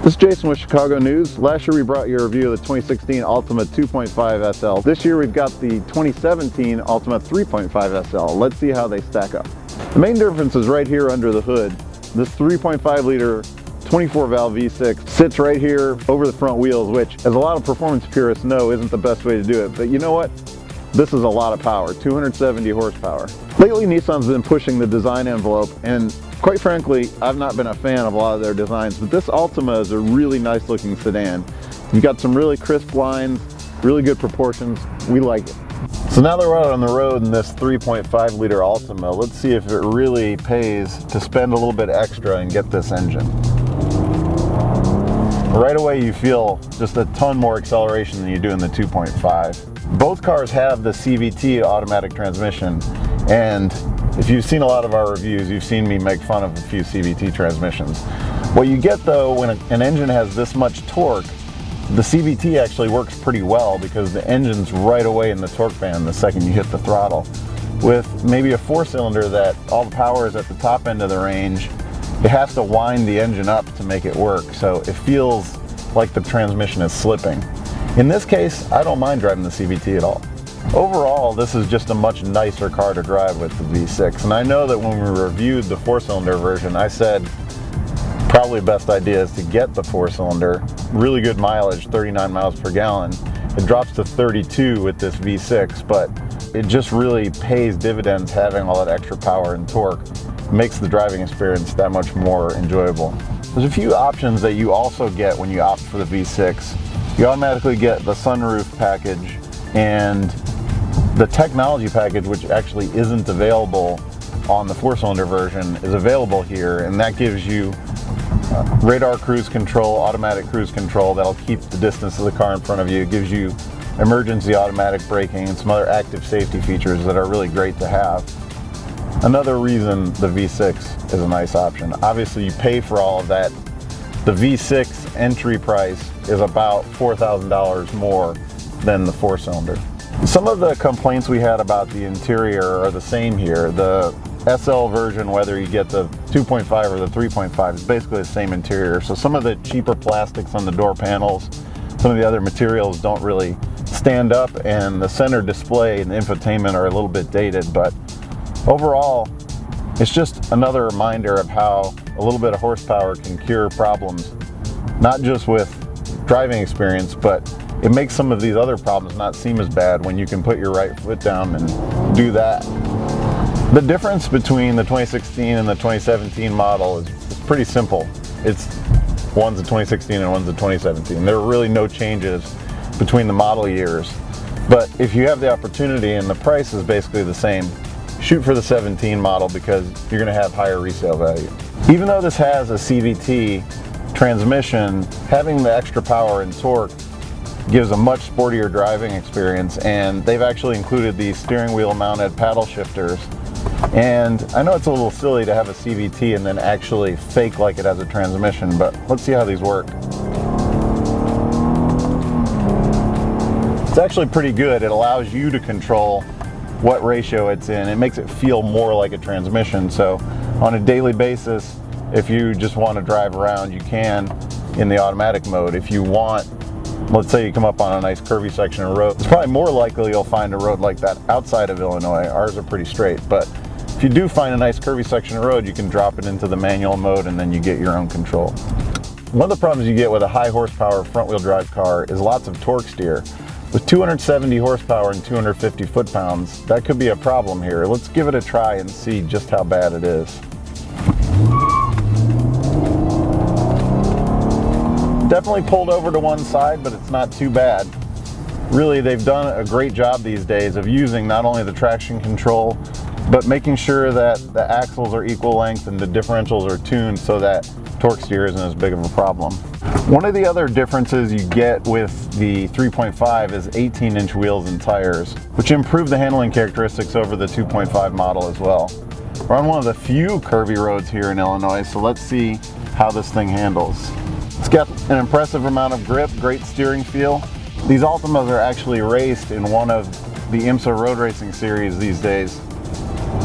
This is Jason with Chicago News. Last year we brought you a review of the 2016 Altima 2.5 SL. This year we've got the 2017 Altima 3.5 SL. Let's see how they stack up. The main difference is right here under the hood. This 3.5 liter 24 valve V6 sits right here over the front wheels, which, as a lot of performance purists know, isn't the best way to do it. But you know what? This is a lot of power, 270 horsepower. Lately Nissan's been pushing the design envelope, and quite frankly, I've not been a fan of a lot of their designs, but this Altima is a really nice looking sedan. You've got some really crisp lines, really good proportions. We like it. So now that we're out on the road in this 3.5 liter Altima, let's see if it really pays to spend a little bit extra and get this engine. Right away you feel just a ton more acceleration than you do in the 2.5. Both cars have the CVT automatic transmission, and if you've seen a lot of our reviews, you've seen me make fun of a few CVT transmissions. What you get though, when an engine has this much torque, the CVT actually works pretty well because the engine's right away in the torque band the second you hit the throttle. With maybe a 4-cylinder that all the power is at the top end of the range, it has to wind the engine up to make it work, so it feels like the transmission is slipping. In this case, I don't mind driving the CVT at all. Overall, this is just a much nicer car to drive with the V6, and I know that when we reviewed the 4-cylinder version, I said probably best idea is to get the 4-cylinder. Really good mileage, 39 miles per gallon. It drops to 32 with this V6, but it just really pays dividends having all that extra power and torque. It makes the driving experience that much more enjoyable. There's a few options that you also get when you opt for the V6. You automatically get the sunroof package, and the technology package, which actually isn't available on the 4-cylinder version, is available here, and that gives you radar cruise control, automatic cruise control that'll keep the distance of the car in front of you. It gives you emergency automatic braking and some other active safety features that are really great to have. Another reason the V6 is a nice option. Obviously you pay for all of that. The V6 entry price is about $4,000 more than the 4-cylinder. Some of the complaints we had about the interior are the same here. The SL version, whether you get the 2.5 or the 3.5, is basically the same interior. So some of the cheaper plastics on the door panels, some of the other materials don't really stand up, and the center display and the infotainment are a little bit dated, but overall, it's just another reminder of how a little bit of horsepower can cure problems, not just with driving experience, but it makes some of these other problems not seem as bad when you can put your right foot down and do that. The difference between the 2016 and the 2017 model is pretty simple. One's a 2016 and one's a 2017. There are really no changes between the model years. But if you have the opportunity and the price is basically the same, shoot for the 17 model because you're going to have higher resale value. Even though this has a CVT transmission, having the extra power and torque gives a much sportier driving experience, and they've actually included these steering wheel mounted paddle shifters. And I know it's a little silly to have a CVT and then actually fake like it has a transmission, but let's see how these work. It's actually pretty good. It allows you to control what ratio it's in. It makes it feel more like a transmission. So on a daily basis, if you just want to drive around, you can in the automatic mode. If you want, let's say you come up on a nice curvy section of road, it's probably more likely you'll find a road like that outside of Illinois. Ours are pretty straight, but if you do find a nice curvy section of road, you can drop it into the manual mode and then you get your own control. One of the problems you get with a high horsepower front wheel drive car is lots of torque steer. With 270 horsepower and 250 foot-pounds, that could be a problem here. Let's give it a try and see just how bad it is. Definitely pulled over to one side, but it's not too bad. Really, they've done a great job these days of using not only the traction control, but making sure that the axles are equal length and the differentials are tuned so that torque steer isn't as big of a problem. One of the other differences you get with the 3.5 is 18-inch wheels and tires, which improve the handling characteristics over the 2.5 model as well. We're on one of the few curvy roads here in Illinois, so let's see how this thing handles. It's got an impressive amount of grip, great steering feel. These Altimas are actually raced in one of the IMSA road racing series these days,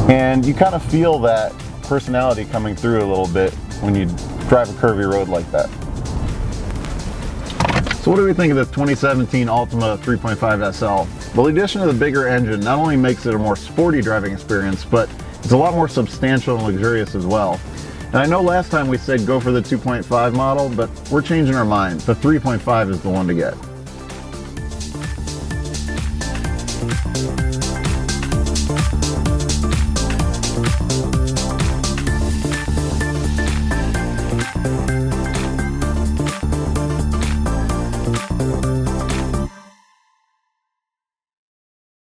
and you kind of feel that personality coming through a little bit when you drive a curvy road like that. So what do we think of this 2017 Altima 3.5 SL? Well, the addition of the bigger engine not only makes it a more sporty driving experience, but it's a lot more substantial and luxurious as well. And I know last time we said go for the 2.5 model, but we're changing our mind. The 3.5 is the one to get.